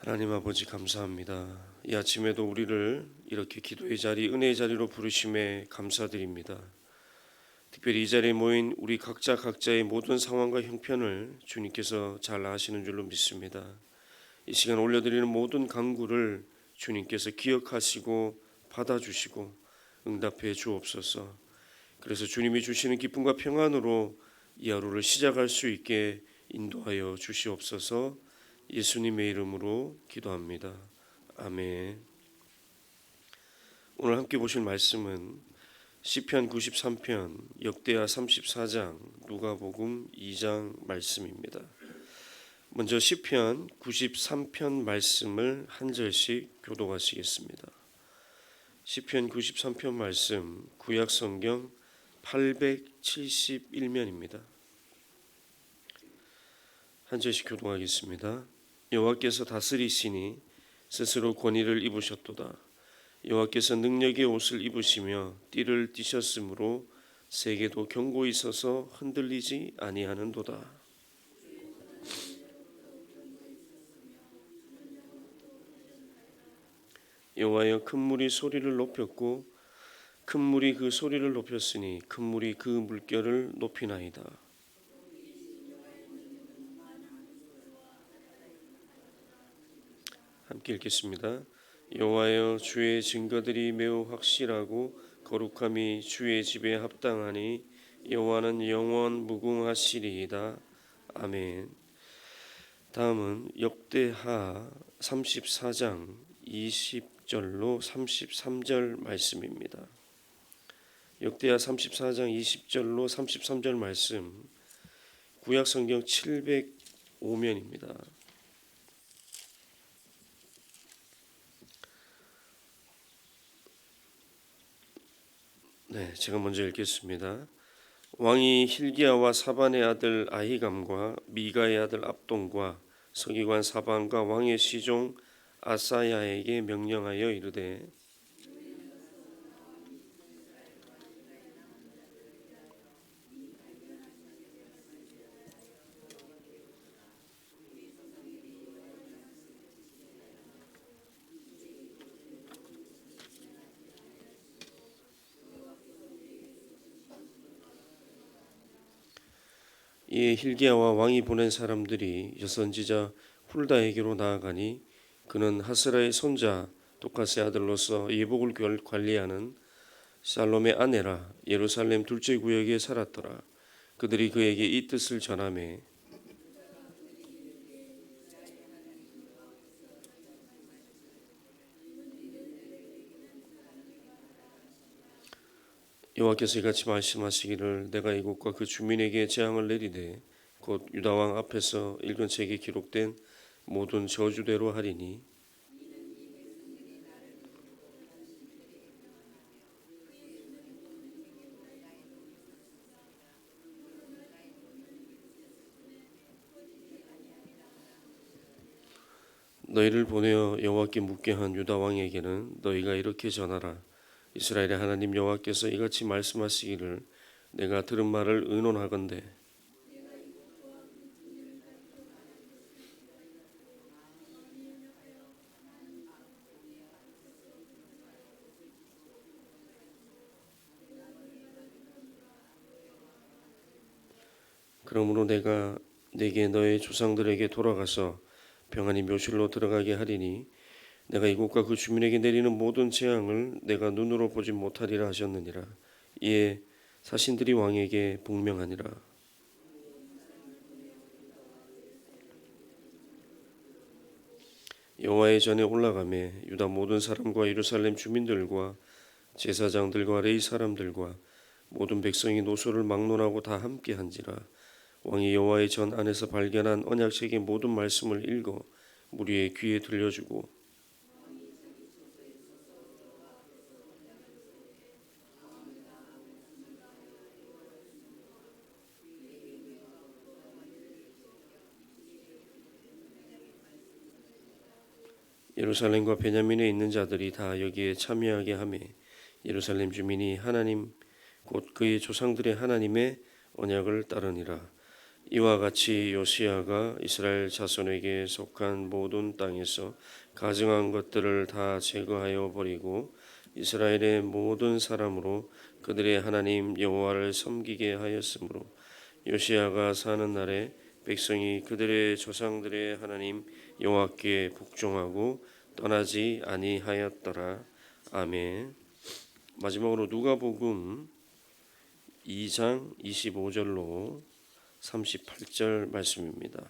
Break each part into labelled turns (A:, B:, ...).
A: 하나님 아버지 감사합니다. 이 아침에도 우리를 이렇게 기도의 자리, 은혜의 자리로 부르심에 감사드립니다. 특별히 이 자리에 모인 우리 각자의 모든 상황과 형편을 주님께서 잘 아시는 줄로 믿습니다. 이 시간 올려드리는 모든 간구를 주님께서 기억하시고 받아주시고 응답해 주옵소서. 그래서 주님이 주시는 기쁨과 평안으로 이 하루를 시작할 수 있게 인도하여 주시옵소서. 예수님의 이름으로 기도합니다. 아멘. 오늘 함께 보실 말씀은 시편 93편, 역대하 34장, 누가복음 2장 말씀입니다. 먼저 시편 93편 말씀을 한 절씩 교독하시겠습니다. 시편 93편 말씀, 구약 성경 871면입니다. 한 절씩 교독하겠습니다. 여호와께서 다스리시니 스스로 권위를 입으셨도다. 여호와께서 능력의 옷을 입으시며 띠를 띠셨으므로 세계도 견고히 서서 흔들리지 아니하는도다. 여호와여, 큰 물이 소리를 높였고 큰 물이 그 소리를 높였으니 큰 물이 그 물결을 높이나이다. 함께 읽겠습니다. 여호와여, 주의 증거들이 매우 확실하고 거룩함이 주의 집에 합당하니 여호와는 영원 무궁하시리이다. 아멘. 다음은 역대하 34장 20절로 33절 말씀입니다. 역대하 34장 20절로 33절 말씀, 구약 성경 705면입니다. 제가 먼저 읽겠습니다. 왕이 hil기야와 사반의 아들 아히감과 미가의 아들 압돈과 서기관 사반과 왕의 시종 아사야에게 명령하여 이르되, 이에 hil기야와 왕이 보낸 사람들이 여선지자 훌다에게로 나아가니 그는 하스라의 손자 도카스의 아들로서 예복을 관리하는 살롬의 아내라 예루살렘 둘째 구역에 살았더라. 그들이 그에게 이 뜻을 전하매, 여호와께서 이같이 말씀하시기를, 내가 이곳과 그 주민에게 재앙을 내리되 곧 유다왕 앞에서 읽은 책에 기록된 모든 저주대로 하리니, 너희를 보내어 여호와께 묻게 한 유다 왕에게는 너희가 이렇게 전하라. 이스라엘의 하나님 여호와께서 이같이 말씀하시기를, 내가 들은 말을 의논하건대 그러므로 내가 네게 너의 조상들에게 돌아가서 평안히 묘실로 들어가게 하리니 내가 이곳과 그 주민에게 내리는 모든 재앙을 내가 눈으로 보지 못하리라 하셨느니라. 이에 사신들이 왕에게 복명하니라. 여호와의 전에 올라가매 유다 모든 사람과 예루살렘 주민들과 제사장들과 레위 사람들과 모든 백성이 노소를 막론하고 다 함께한지라. 왕이 여호와의 전 안에서 발견한 언약책의 모든 말씀을 읽어 무리의 귀에 들려주고, 예루살렘과 베냐민에 있는 자들이 다 여기에 참여하게 하며 예루살렘 주민이 하나님 곧 그의 조상들의 하나님의 언약을 따르니라. 이와 같이 요시야가 이스라엘 자손에게 속한 모든 땅에서 가증한 것들을 다 제거하여 버리고 이스라엘의 모든 사람으로 그들의 하나님 여호와를 섬기게 하였으므로 요시야가 사는 날에 백성이 그들의 조상들의 하나님 여호와께 복종하고 떠나지 아니하였더라. 아멘. 마지막으로 누가복음 2장 25절로 38절 말씀입니다.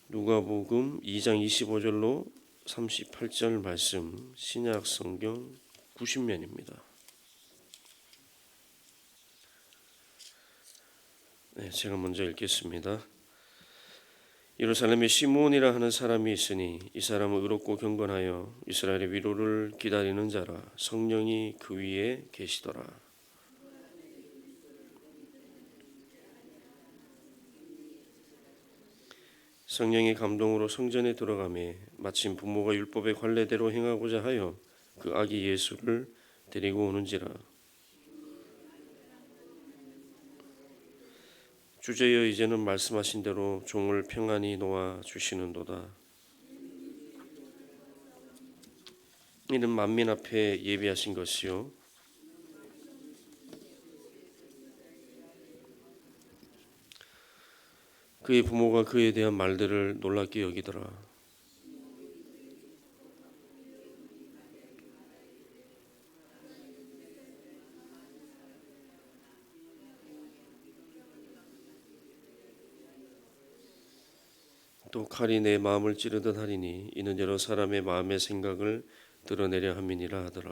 A: 누가복음 2장 25절로 38절 말씀, 신약 성경 90면입니다. 네, 제가 먼저 읽겠습니다. 예루살렘에 시므온이라 하는 사람이 있으니 이 사람은 의롭고 경건하여 이스라엘의 위로를 기다리는 자라. 성령이 그 위에 계시더라. 성령의 감동으로 성전에 들어가매 마침 부모가 율법의 관례대로 행하고자 하여 그 아기 예수를 데리고 오는지라. 주제여 이제는 말씀하신 대로 종을 평안히 놓아 주시는도다. 이는 만민 앞에 예비하신 것이요 그의 부모가 그에 대한 말들을 놀랍게 여기더라. 또 칼이 내 마음을 찌르듯 하리니 이는 여러 사람의 마음의 생각을 드러내려 함이니라 하더라.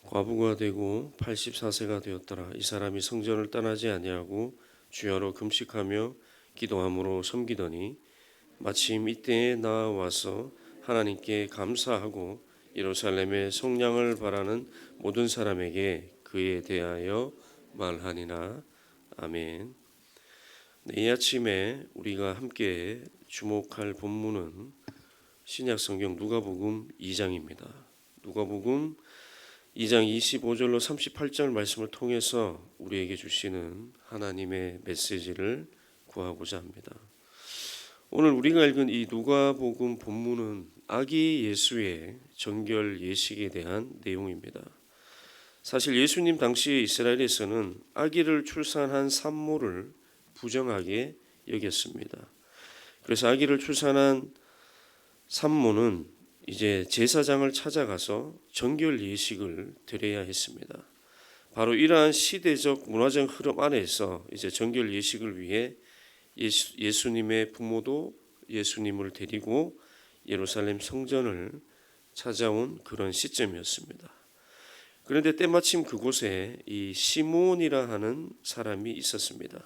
A: 과부가 되고 84세가 되었더라. 이 사람이 성전을 떠나지 아니하고 주야로 금식하며 기도함으로 섬기더니 마침 이때에 나와서 하나님께 감사하고 예루살렘의 성량을 바라는 모든 사람에게 그에 대하여 말하니라. 아멘. 이 아침에 우리가 함께 주목할 본문은 신약성경 누가복음 2장입니다. 누가복음 2장 25절로 38절 말씀을 통해서 우리에게 주시는 하나님의 메시지를 구하고자 합니다. 오늘 우리가 읽은 이 누가복음 본문은 아기 예수의 정결 예식에 대한 내용입니다. 사실 예수님 당시 이스라엘에서는 아기를 출산한 산모를 부정하게 여겼습니다. 그래서 아기를 출산한 산모는 이제 제사장을 찾아가서 정결 예식을 드려야 했습니다. 바로 이러한 시대적 문화적 흐름 안에서 이제 정결 예식을 위해 예수님의 부모도 예수님을 데리고 예루살렘 성전을 찾아온 그런 시점이었습니다. 그런데 때마침 그곳에 이 시므온이라 하는 사람이 있었습니다.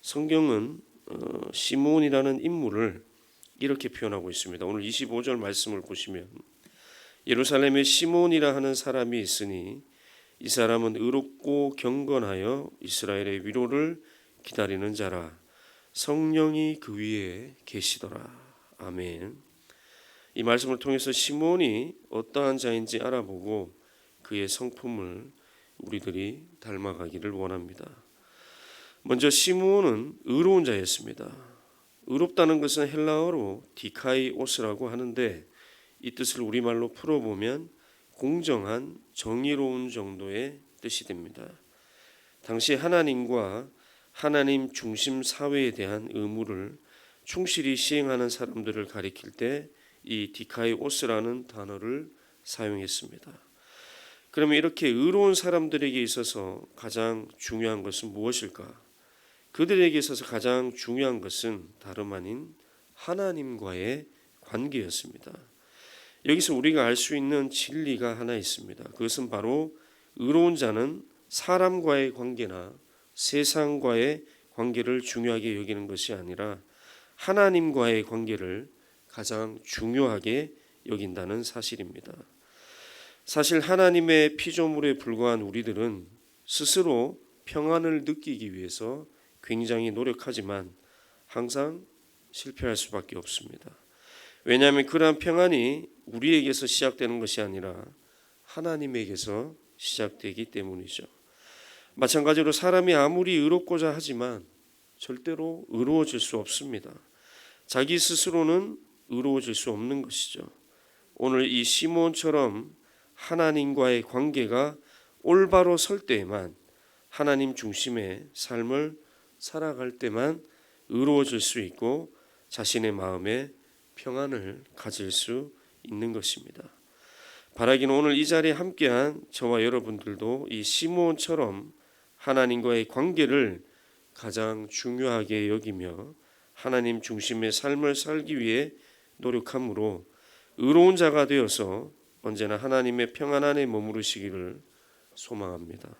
A: 성경은 시므온이라는 인물을 이렇게 표현하고 있습니다. 오늘 25절 말씀을 보시면 예루살렘에 시므온이라 하는 사람이 있으니 이 사람은 의롭고 경건하여 이스라엘의 위로를 기다리는 자라. 성령이 그 위에 계시더라. 아멘. 이 말씀을 통해서 시므온이 어떠한 자인지 알아보고 그의 성품을 우리들이 닮아가기를 원합니다. 먼저 시므온은 의로운 자였습니다. 의롭다는 것은 헬라어로 디카이오스라고 하는데 이 뜻을 우리말로 풀어보면 공정한, 정의로운 정도의 뜻이 됩니다. 당시 하나님과 하나님 중심 사회에 대한 의무를 충실히 시행하는 사람들을 가리킬 때 이 디카이오스라는 단어를 사용했습니다. 그러면 이렇게 의로운 사람들에게 있어서 가장 중요한 것은 무엇일까? 그들에게 있어서 가장 중요한 것은 다름 아닌 하나님과의 관계였습니다. 여기서 우리가 알 수 있는 진리가 하나 있습니다. 그것은 바로 의로운 자는 사람과의 관계나 세상과의 관계를 중요하게 여기는 것이 아니라 하나님과의 관계를 가장 중요하게 여긴다는 사실입니다. 사실 하나님의 피조물에 불과한 우리들은 스스로 평안을 느끼기 위해서 굉장히 노력하지만 항상 실패할 수밖에 없습니다. 왜냐하면 그러한 평안이 우리에게서 시작되는 것이 아니라 하나님에게서 시작되기 때문이죠. 마찬가지로 사람이 아무리 의롭고자 하지만 절대로 의로워질 수 없습니다. 자기 스스로는 의로워질 수 없는 것이죠. 오늘 이 시므온처럼 하나님과의 관계가 올바로 설 때에만, 하나님 중심의 삶을 살아갈 때만 의로워질 수 있고 자신의 마음에 평안을 가질 수 있는 것입니다. 바라기는 오늘 이 자리에 함께한 저와 여러분들도 이 시므온처럼 하나님과의 관계를 가장 중요하게 여기며 하나님 중심의 삶을 살기 위해 노력함으로 의로운 자가 되어서 언제나 하나님의 평안 안에 머무르시기를 소망합니다.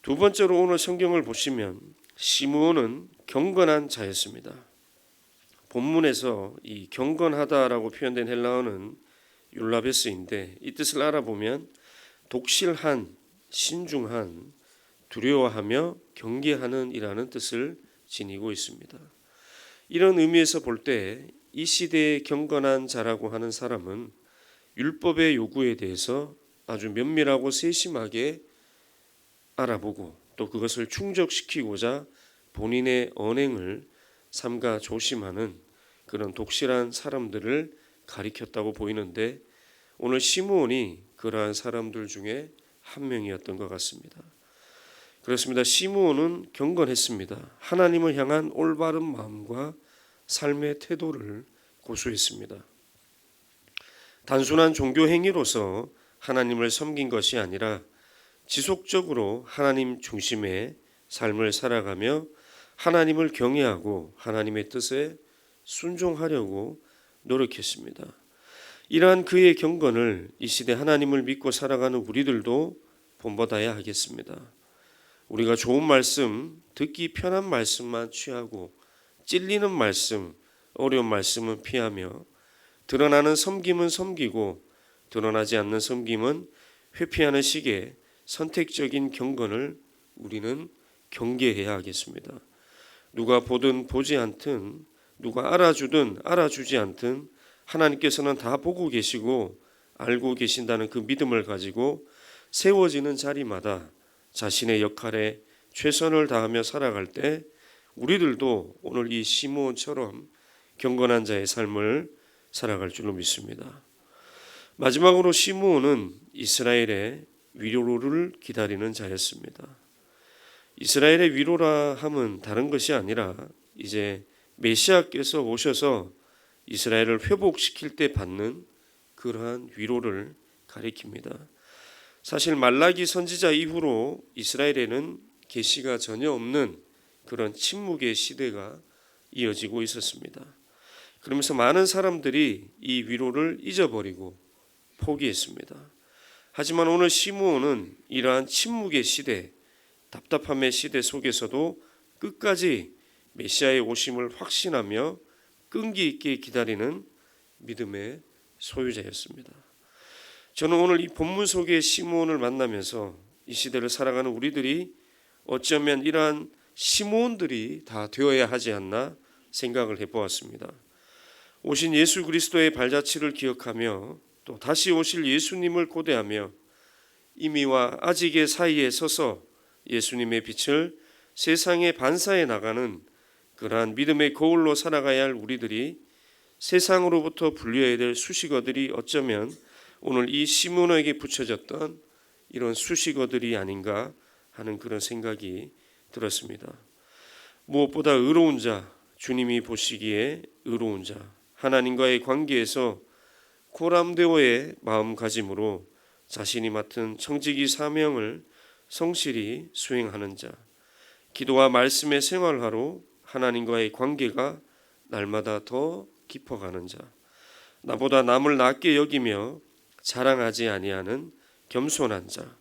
A: 두 번째로 오늘 성경을 보시면 시므온은 경건한 자였습니다. 본문에서 이 경건하다라고 표현된 헬라어는 율라베스인데 이 뜻을 알아보면 독실한, 신중한, 두려워하며 경계하는 이라는 뜻을 지니고 있습니다. 이런 의미에서 볼 때 이 시대의 경건한 자라고 하는 사람은 율법의 요구에 대해서 아주 면밀하고 세심하게 알아보고 또 그것을 충족시키고자 본인의 언행을 삼가 조심하는 그런 독실한 사람들을 가리켰다고 보이는데 오늘 시므온이 그러한 사람들 중에 한 명이었던 것 같습니다. 그렇습니다. 시므온은 경건했습니다. 하나님을 향한 올바른 마음과 삶의 태도를 고수했습니다. 단순한 종교 행위로서 하나님을 섬긴 것이 아니라 지속적으로 하나님 중심의 삶을 살아가며 하나님을 경외하고 하나님의 뜻에 순종하려고 노력했습니다. 이러한 그의 경건을 이 시대 하나님을 믿고 살아가는 우리들도 본받아야 하겠습니다. 우리가 좋은 말씀, 듣기 편한 말씀만 취하고 찔리는 말씀, 어려운 말씀은 피하며 드러나는 섬김은 섬기고 드러나지 않는 섬김은 회피하는 식의 선택적인 경건을 우리는 경계해야 하겠습니다. 누가 보든 보지 않든 누가 알아주든 알아주지 않든 하나님께서는 다 보고 계시고 알고 계신다는 그 믿음을 가지고 세워지는 자리마다 자신의 역할에 최선을 다하며 살아갈 때 우리들도 오늘 이 시므온처럼 경건한 자의 삶을 살아갈 줄로 믿습니다. 마지막으로 시므온은 이스라엘의 위로를 기다리는 자였습니다. 이스라엘의 위로라 함은 다른 것이 아니라 이제 메시아께서 오셔서 이스라엘을 회복시킬 때 받는 그러한 위로를 가리킵니다. 사실 말라기 선지자 이후로 이스라엘에는 계시가 전혀 없는 그런 침묵의 시대가 이어지고 있었습니다. 그러면서 많은 사람들이 이 위로를 잊어버리고 포기했습니다. 하지만 오늘 시므온은 이러한 침묵의 시대, 답답함의 시대 속에서도 끝까지 메시아의 오심을 확신하며 끈기 있게 기다리는 믿음의 소유자였습니다. 저는 오늘 이 본문 속의 시므온을 만나면서 이 시대를 살아가는 우리들이 어쩌면 이러한 시므온들이 다 되어야 하지 않나 생각을 해보았습니다. 오신 예수 그리스도의 발자취를 기억하며 또 다시 오실 예수님을 고대하며 이미와 아직의 사이에 서서 예수님의 빛을 세상에 반사해 나가는 그러한 믿음의 거울로 살아가야 할 우리들이 세상으로부터 분리해야 될 수식어들이 어쩌면 오늘 이 시므온에게 붙여졌던 이런 수식어들이 아닌가 하는 그런 생각이 들었습니다. 무엇보다 의로운 자, 주님이 보시기에 의로운 자, 하나님과의 관계에서 고람되어의 마음가짐으로 자신이 맡은 청지기 사명을 성실히 수행하는 자, 기도와 말씀의 생활화로 하나님과의 관계가 날마다 더 깊어가는 자, 나보다 남을 낮게 여기며 자랑하지 아니하는 겸손한 자,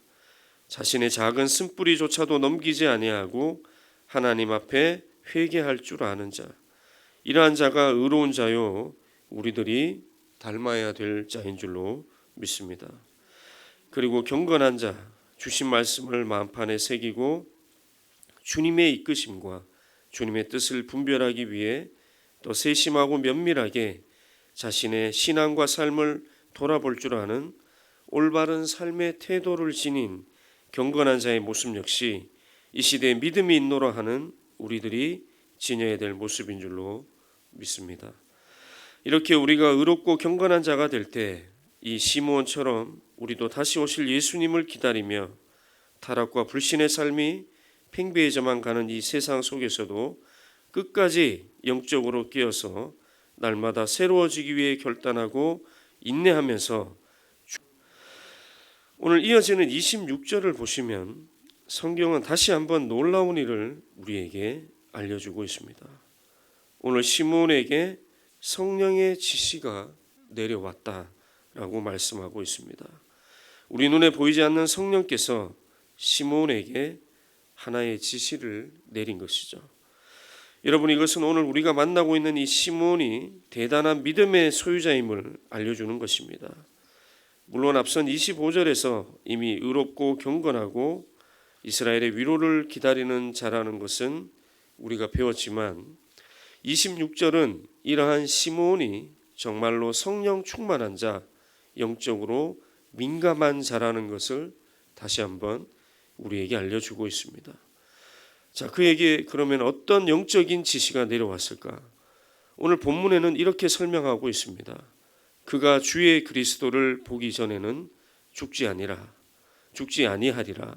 A: 자신의 작은 쓴뿌리조차도 넘기지 아니하고 하나님 앞에 회개할 줄 아는 자, 이러한 자가 의로운 자요 우리들이 닮아야 될 자인 줄로 믿습니다. 그리고 경건한 자, 주신 말씀을 마음판에 새기고 주님의 이끄심과 주님의 뜻을 분별하기 위해 또 세심하고 면밀하게 자신의 신앙과 삶을 돌아볼 줄 아는 올바른 삶의 태도를 지닌 경건한 자의 모습 역시 이 시대에 믿음이 있노라 하는 우리들이 지녀야 될 모습인 줄로 믿습니다. 이렇게 우리가 의롭고 경건한 자가 될 때 이 시므온처럼 우리도 다시 오실 예수님을 기다리며 타락과 불신의 삶이 팽배해져만 가는 이 세상 속에서도 끝까지 영적으로 깨어서 날마다 새로워지기 위해 결단하고 인내하면서 오늘 이어지는 26절을 보시면 성경은 다시 한번 놀라운 일을 우리에게 알려주고 있습니다. 오늘 시므온에게 성령의 지시가 내려왔다라고 말씀하고 있습니다. 우리 눈에 보이지 않는 성령께서 시므온에게 하나의 지시를 내린 것이죠. 여러분, 이것은 오늘 우리가 만나고 있는 이 시므온이 대단한 믿음의 소유자임을 알려주는 것입니다. 물론 앞선 25절에서 이미 의롭고 경건하고 이스라엘의 위로를 기다리는 자라는 것은 우리가 배웠지만 26절은 이러한 시므온이 정말로 성령 충만한 자, 영적으로 민감한 자라는 것을 다시 한번 우리에게 알려주고 있습니다. 자, 그에게 그러면 어떤 영적인 지시가 내려왔을까? 오늘 본문에는 이렇게 설명하고 있습니다. 그가 주의 그리스도를 보기 전에는 죽지 아니하리라.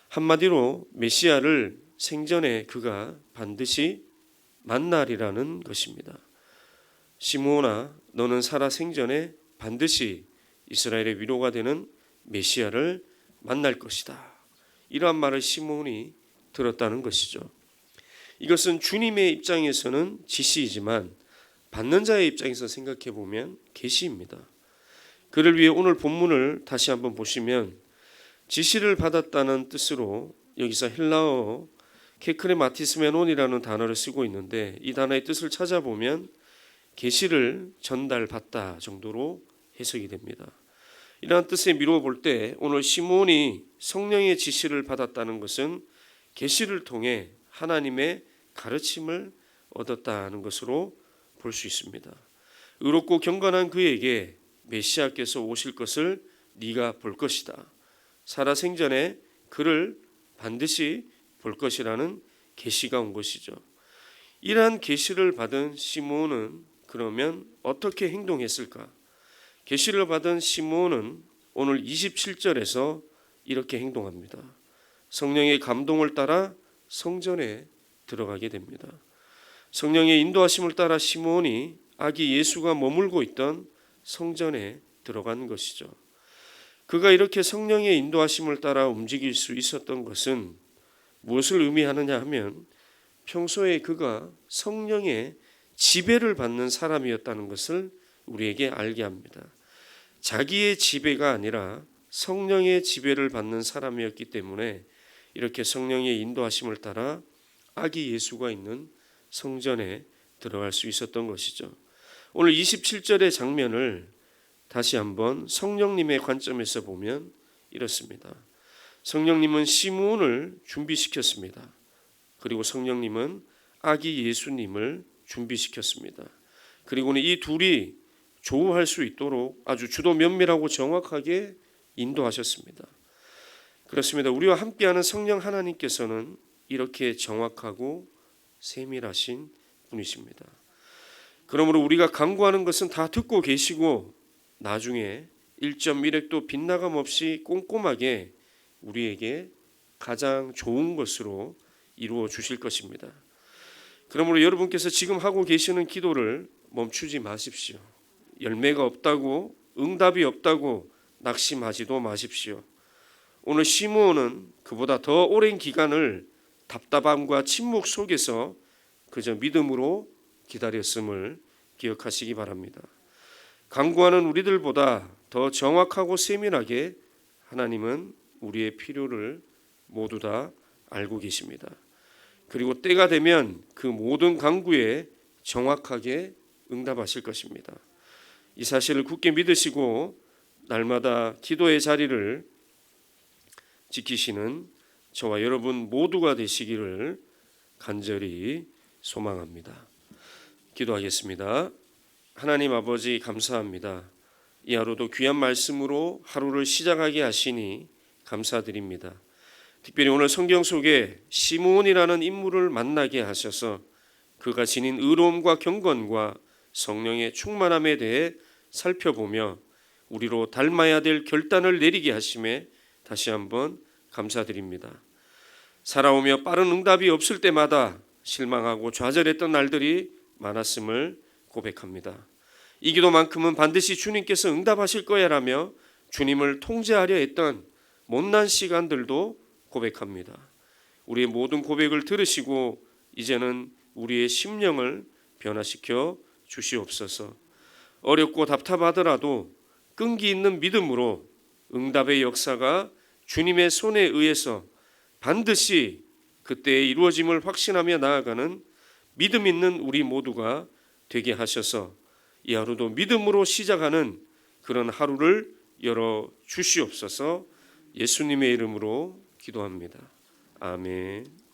A: 한마디로 메시아를 생전에 그가 반드시 만나리라는 것입니다. 시므온아, 너는 살아 생전에 반드시 이스라엘의 위로가 되는 메시아를 만날 것이다. 이러한 말을 시므온이 들었다는 것이죠. 이것은 주님의 입장에서는 지시이지만 받는 자의 입장에서 생각해 보면 계시입니다. 그를 위해 오늘 본문을 다시 한번 보시면 지시를 받았다는 뜻으로 여기서 헬라어 케크레마티스메논이라는 단어를 쓰고 있는데 이 단어의 뜻을 찾아보면 계시를 전달받다 정도로 해석이 됩니다. 이러한 뜻에 미루어 볼 때 오늘 시므온이 성령의 지시를 받았다는 것은 계시를 통해 하나님의 가르침을 얻었다는 것으로 볼 수 있습니다. 의롭고 경건한 그에게 메시아께서 오실 것을 네가 볼 것이다. 살아생전에 그를 반드시 볼 것이라는 계시가 온 것이죠. 이러한 계시를 받은 시므온은 그러면 어떻게 행동했을까? 계시를 받은 시므온은 오늘 27절에서 이렇게 행동합니다. 성령의 감동을 따라 성전에 들어가게 됩니다. 성령의 인도하심을 따라 시므온이 아기 예수가 머물고 있던 성전에 들어간 것이죠. 그가 이렇게 성령의 인도하심을 따라 움직일 수 있었던 것은 무엇을 의미하느냐 하면 평소에 그가 성령의 지배를 받는 사람이었다는 것을 우리에게 알게 합니다. 자기의 지배가 아니라 성령의 지배를 받는 사람이었기 때문에 이렇게 성령의 인도하심을 따라 아기 예수가 있는 성전에 들어갈 수 있었던 것이죠. 오늘 27절의 장면을 다시 한번 성령님의 관점에서 보면 이렇습니다. 성령님은 시므온을 준비시켰습니다. 그리고 성령님은 아기 예수님을 준비시켰습니다. 그리고는 이 둘이 조우할 수 있도록 아주 주도 면밀하고 정확하게 인도하셨습니다. 그렇습니다. 우리와 함께하는 성령 하나님께서는 이렇게 정확하고 세밀하신 분이십니다. 그러므로 우리가 간구하는 것은 다 듣고 계시고 나중에 1.1획도 빗나감 없이 꼼꼼하게 우리에게 가장 좋은 것으로 이루어 주실 것입니다. 그러므로 여러분께서 지금 하고 계시는 기도를 멈추지 마십시오. 열매가 없다고, 응답이 없다고 낙심하지도 마십시오. 오늘 시므온은 그보다 더 오랜 기간을 답답함과 침묵 속에서 그저 믿음으로 기다렸음을 기억하시기 바랍니다. 간구하는 우리들보다 더 정확하고 세밀하게 하나님은 우리의 필요를 모두 다 알고 계십니다. 그리고 때가 되면 그 모든 간구에 정확하게 응답하실 것입니다. 이 사실을 굳게 믿으시고 날마다 기도의 자리를 지키시는 저와 여러분 모두가 되시기를 간절히 소망합니다. 기도하겠습니다. 하나님 아버지 감사합니다. 이 하루도 귀한 말씀으로 하루를 시작하게 하시니 감사드립니다. 특별히 오늘 성경 속에 시므온이라는 인물을 만나게 하셔서 그가 지닌 의로움과 경건과 성령의 충만함에 대해 살펴보며 우리로 닮아야 될 결단을 내리게 하심에 다시 한번 감사드립니다. 살아오며 빠른 응답이 없을 때마다 실망하고 좌절했던 날들이 많았음을 고백합니다. 이 기도만큼은 반드시 주님께서 응답하실 거야라며 주님을 통제하려 했던 못난 시간들도 고백합니다. 우리의 모든 고백을 들으시고 이제는 우리의 심령을 변화시켜 주시옵소서. 어렵고 답답하더라도 끈기 있는 믿음으로 응답의 역사가 주님의 손에 의해서 반드시 그때에 이루어짐을 확신하며 나아가는 믿음 있는 우리 모두가 되게 하셔서 이 하루도 믿음으로 시작하는 그런 하루를 열어 주시옵소서. 예수님의 이름으로 기도합니다. 아멘.